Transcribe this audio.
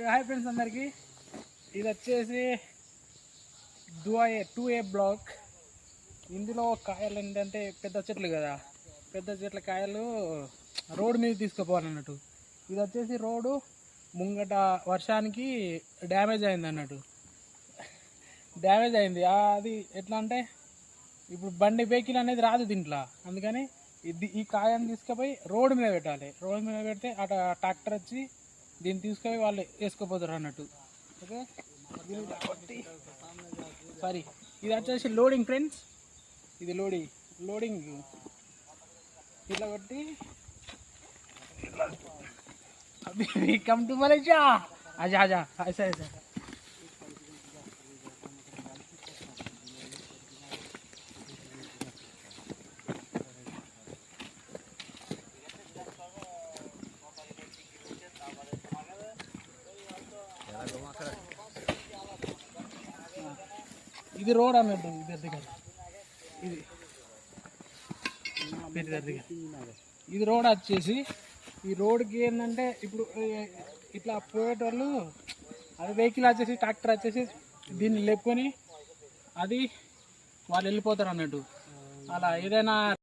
Hi friends అందరికి, ఇది వచ్చేసి 2A బ్లాక్. ఇందులో కాయలు ఏంటంటే పెద్ద చెట్లు కదా, పెద్ద చెట్ల కాయలు రోడ్డు మీద తీసుకుపోవాలన్నట్టు. ఇది వచ్చేసి రోడ్డు ముంగట వర్షానికి డ్యామేజ్ అయింది అన్నట్టు. అది ఎట్లా అంటే ఇప్పుడు బండి వెహికల్ అనేది రాదు దీంట్లో, అందుకని ఈ కాయని తీసుకుపోయి రోడ్డు మీద పెట్టాలి. రోడ్డు మీద పెడితే అటు ట్రాక్టర్ వచ్చి దీన్ని తీసుకొని వాళ్ళు వేసుకోపోతారు అన్నట్టు. ఓకే, సారీ, ఇది వచ్చేసి లోడింగ్ ఫ్రెండ్స్. ఇది లోడింగ్ ఇట్లా కొట్టి అभी कम टू मलेशिया, आजा आजा ऐसा ऐसा. ఇది రోడ్ అన్నట్టు. ఇది రోడ్ వచ్చేసి ఈ రోడ్కి ఏంటంటే ఇప్పుడు ఇట్లా పోయేటోళ్ళు అది వెహికల్ వచ్చేసి ట్రాక్టర్ వచ్చేసి దీన్ని లేపుకొని అది వాళ్ళు వెళ్ళిపోతారు అన్నట్టు. అలా ఏదైనా